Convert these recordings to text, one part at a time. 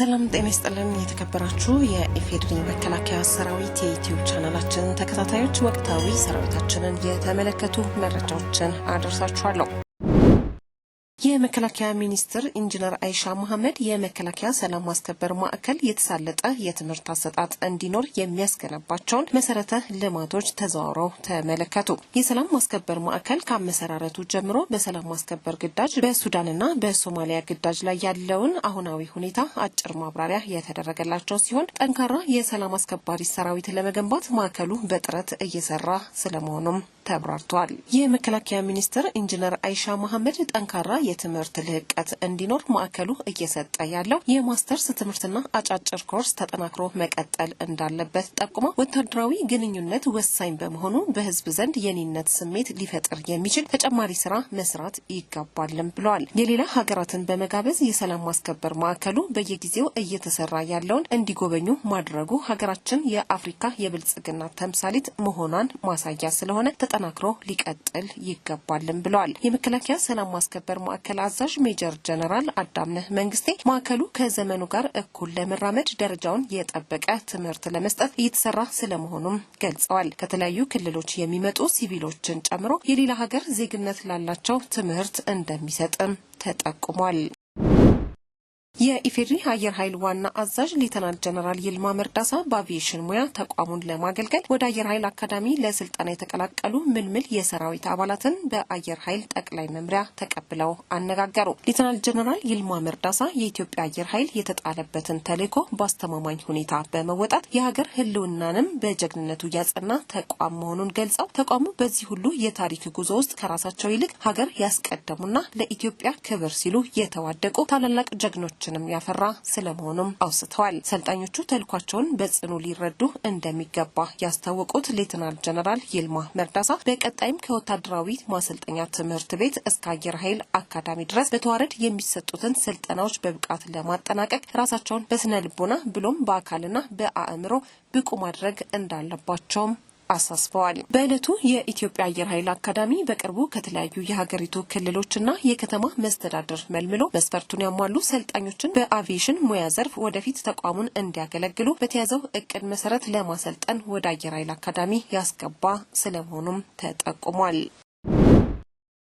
ሰላም ጤና ይስጥልን የተከበራችሁ የኢፌዴሪ መከላከያ ሰራዊት የዩቲዩብ ቻናላችን ተከታታዮች ወቅታዊ ሰራዊታችንን የተመለከቱ መረጃዎችን አደርሳችኋለሁ። የመከላከያ ሚኒስትር ኢንጂነር አይሻ መሐመድ የመከላከያ ሰላም ማስከበር ማዕከል የተሳለጠ የትምህርት አሰጣጥ እንዲኖር የሚያስገነባቸውን መሰረተ ልማቶች ተዘዋውረው ተመለከቱ። የሰላም ማስከበር ማዕከል ከአመሰራረቱ ጀምሮ በሰላም ማስከበር ግዳጅ በሱዳንና በሶማሊያ ግዳጅ ላይ ያለውን አሁናዊ ሁኔታ አጭር ማብራሪያ የተደረገላቸው ሲሆን ጠንካራ የሰላም አስከባሪ ሰራዊት ለመገንባት ማዕከሉ በጥረት እየሰራ ስለመሆኑም ተብራርቷል። የመከላከያ ሚኒስትር ኢንጂነር አይሻ መሐመድ ጠንካራ የትምህርት ልህቀት እንዲኖር ማዕከሉ እየሰጠ ያለው የማስተርስ ትምህርትና አጫጭር ኮርስ ተጠናክሮ መቀጠል እንዳለበት ጠቁመው ወታደራዊ ግንኙነት ወሳኝ በመሆኑ በህዝብ ዘንድ የኔነት ስሜት ሊፈጥር የሚችል ተጨማሪ ስራ መስራት ይገባልም ብለዋል። የሌላ ሀገራትን በመጋበዝ የሰላም ማስከበር ማዕከሉ በየጊዜው እየተሰራ ያለውን እንዲጎበኙ ማድረጉ ሀገራችን የአፍሪካ የብልጽግና ተምሳሌት መሆኗን ማሳያ ስለሆነ ተጠናክሮ ሊቀጥል ይገባልም ብለዋል። የመከላከያ ሰላም ማስከበር ማዕከል አዛዥ ሜጀር ጀነራል አዳምነህ መንግስቴ ማዕከሉ ከዘመኑ ጋር እኩል ለመራመድ ደረጃውን የጠበቀ ትምህርት ለመስጠት እየተሰራ ስለመሆኑም ገልጸዋል። ከተለያዩ ክልሎች የሚመጡ ሲቪሎችን ጨምሮ የሌላ ሀገር ዜግነት ላላቸው ትምህርት እንደሚሰጥም ተጠቁሟል። የኢፌዴሪ አየር ኃይል ዋና አዛዥ ሌተናንት ጀነራል ይልማ መርዳሳ በአቪዬሽን ሙያ ተቋሙን ለማገልገል ወደ አየር ኃይል አካዳሚ ለስልጠና የተቀላቀሉ ምልምል የሰራዊት አባላትን በአየር ኃይል ጠቅላይ መምሪያ ተቀብለው አነጋገሩ። ሌተናንት ጀነራል ይልማ መርዳሳ የኢትዮጵያ አየር ኃይል የተጣለበትን ተልዕኮ በአስተማማኝ ሁኔታ በመወጣት የሀገር ሕልውናንም በጀግንነቱ ያጸና ተቋም መሆኑን ገልጸው ተቋሙ በዚህ ሁሉ የታሪክ ጉዞ ውስጥ ከራሳቸው ይልቅ ሀገር ያስቀደሙና ለኢትዮጵያ ክብር ሲሉ የተዋደቁ ታላላቅ ጀግኖች ያፈራ ስለመሆኑም አውስተዋል። ሰልጣኞቹ ተልኳቸውን በጽኑ ሊረዱ እንደሚገባ ያስታወቁት ሌተናንት ጀነራል ይልማ መርዳሳ በቀጣይም ከወታደራዊ ማሰልጠኛ ትምህርት ቤት እስከ አየር ኃይል አካዳሚ ድረስ በተዋረድ የሚሰጡትን ስልጠናዎች በብቃት ለማጠናቀቅ ራሳቸውን በስነ ልቦና ብሎም በአካልና በአእምሮ ብቁ ማድረግ እንዳለባቸውም አሳስበዋል። በእለቱ የኢትዮጵያ አየር ኃይል አካዳሚ በቅርቡ ከተለያዩ የሀገሪቱ ክልሎችና የከተማ መስተዳድር መልምሎ መስፈርቱን ያሟሉ ሰልጣኞችን በአቪዬሽን ሙያ ዘርፍ ወደፊት ተቋሙን እንዲያገለግሉ በተያዘው እቅድ መሰረት ለማሰልጠን ወደ አየር ኃይል አካዳሚ ያስገባ ስለመሆኑም ተጠቁሟል።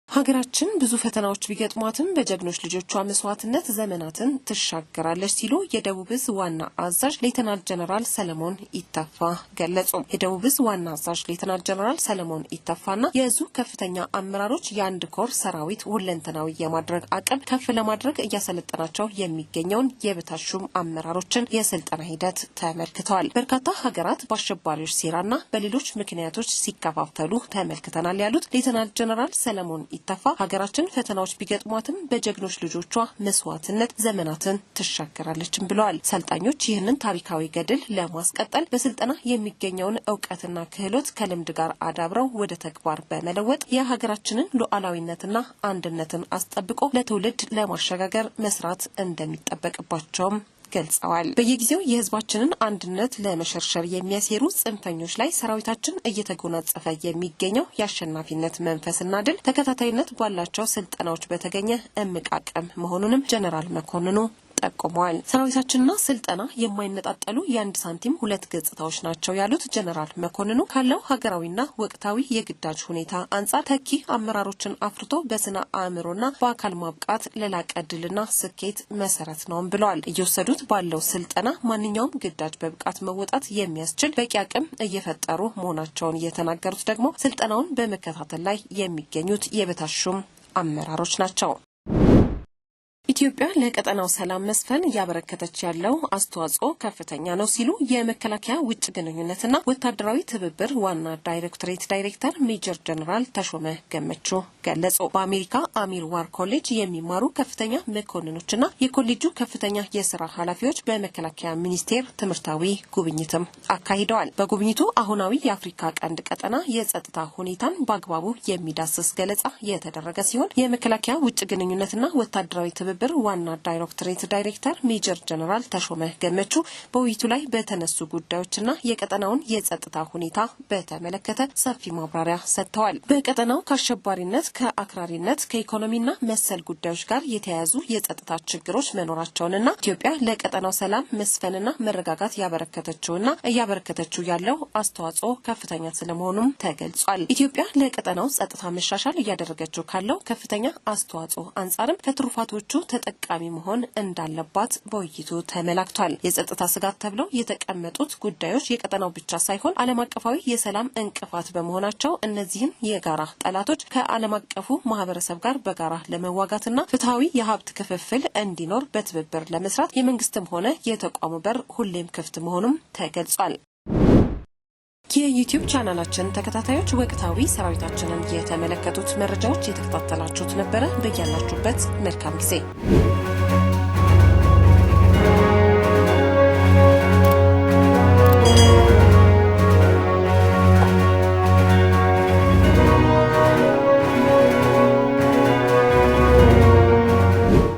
ሀገራችን ብዙ ፈተናዎች ቢገጥሟትም በጀግኖች ልጆቿ መስዋዕትነት ዘመናትን ትሻገራለች ሲሉ የደቡብ ዕዝ ዋና አዛዥ ሌተናንት ጀነራል ሰለሞን ኢተፋ ገለጹ። የደቡብ ዕዝ ዋና አዛዥ ሌተናንት ጀነራል ሰለሞን ኢተፋና የዕዙ ከፍተኛ አመራሮች የአንድ ኮር ሰራዊት ሁለንተናዊ የማድረግ አቅም ከፍ ለማድረግ እያሰለጠናቸው የሚገኘውን የበታች ሹም አመራሮችን የስልጠና ሂደት ተመልክተዋል። በርካታ ሀገራት በአሸባሪዎች ሴራና በሌሎች ምክንያቶች ሲከፋፈሉ ተመልክተናል ያሉት ሌተናንት ጀነራል ሰለሞን ኢተፋ ሀገራችን ፈተናዎች ቢገጥሟትም በጀግኖች ልጆቿ መስዋዕትነት ዘመናትን ትሻገራለችም ብለዋል። ሰልጣኞች ይህንን ታሪካዊ ገድል ለማስቀጠል በስልጠና የሚገኘውን እውቀትና ክህሎት ከልምድ ጋር አዳብረው ወደ ተግባር በመለወጥ የሀገራችንን ሉዓላዊነትና አንድነትን አስጠብቆ ለትውልድ ለማሸጋገር መስራት እንደሚጠበቅባቸውም ገልጸዋል። በየጊዜው የህዝባችንን አንድነት ለመሸርሸር የሚያሴሩ ጽንፈኞች ላይ ሰራዊታችን እየተጎናጸፈ የሚገኘው የአሸናፊነት መንፈስና ድል ተከታታይነት ባላቸው ስልጠናዎች በተገኘ እምቅ አቅም መሆኑንም ጀነራል መኮንኑ ጠቁመዋል። ሰራዊታችንና ስልጠና የማይነጣጠሉ የአንድ ሳንቲም ሁለት ገጽታዎች ናቸው ያሉት ጀነራል መኮንኑ ካለው ሀገራዊና ወቅታዊ የግዳጅ ሁኔታ አንጻር ተኪ አመራሮችን አፍርቶ በስነ አእምሮና በአካል ማብቃት ለላቀ ድልና ስኬት መሰረት ነውም ብለዋል። እየወሰዱት ባለው ስልጠና ማንኛውም ግዳጅ በብቃት መወጣት የሚያስችል በቂ አቅም እየፈጠሩ መሆናቸውን የተናገሩት ደግሞ ስልጠናውን በመከታተል ላይ የሚገኙት የበታች ሹም አመራሮች ናቸው። ኢትዮጵያ ለቀጠናው ሰላም መስፈን እያበረከተች ያለው አስተዋጽኦ ከፍተኛ ነው ሲሉ የመከላከያ ውጭ ግንኙነትና ወታደራዊ ትብብር ዋና ዳይሬክቶሬት ዳይሬክተር ሜጀር ጀነራል ተሾመ ገመቹ ገለጹ። በአሜሪካ አሚር ዋር ኮሌጅ የሚማሩ ከፍተኛ መኮንኖችና የኮሌጁ ከፍተኛ የስራ ኃላፊዎች በመከላከያ ሚኒስቴር ትምህርታዊ ጉብኝትም አካሂደዋል። በጉብኝቱ አሁናዊ የአፍሪካ ቀንድ ቀጠና የጸጥታ ሁኔታን በአግባቡ የሚዳስስ ገለጻ የተደረገ ሲሆን የመከላከያ ውጭ ግንኙነትና ወታደራዊ ትብብር አስተዳደር ዋና ዳይሬክቶሬት ዳይሬክተር ሜጀር ጀነራል ተሾመ ገመቹ በውይይቱ ላይ በተነሱ ጉዳዮችና የቀጠናውን የጸጥታ ሁኔታ በተመለከተ ሰፊ ማብራሪያ ሰጥተዋል። በቀጠናው ከአሸባሪነት፣ ከአክራሪነት፣ ከኢኮኖሚና መሰል ጉዳዮች ጋር የተያያዙ የጸጥታ ችግሮች መኖራቸውንና ኢትዮጵያ ለቀጠናው ሰላም መስፈንና መረጋጋት ያበረከተችውና እያበረከተችው ያለው አስተዋጽኦ ከፍተኛ ስለመሆኑም ተገልጿል። ኢትዮጵያ ለቀጠናው ጸጥታ መሻሻል እያደረገችው ካለው ከፍተኛ አስተዋጽኦ አንጻርም ከትሩፋቶቹ ተጠቃሚ መሆን እንዳለባት በውይይቱ ተመላክቷል። የጸጥታ ስጋት ተብለው የተቀመጡት ጉዳዮች የቀጠናው ብቻ ሳይሆን ዓለም አቀፋዊ የሰላም እንቅፋት በመሆናቸው እነዚህን የጋራ ጠላቶች ከዓለም አቀፉ ማህበረሰብ ጋር በጋራ ለመዋጋትና ፍትሃዊ የሀብት ክፍፍል እንዲኖር በትብብር ለመስራት የመንግስትም ሆነ የተቋሙ በር ሁሌም ክፍት መሆኑም ተገልጿል። የዩቲዩብ ቻናላችን ተከታታዮች ወቅታዊ ሰራዊታችንን የተመለከቱት መረጃዎች የተከታተላችሁት ነበረ። በያላችሁበት መልካም ጊዜ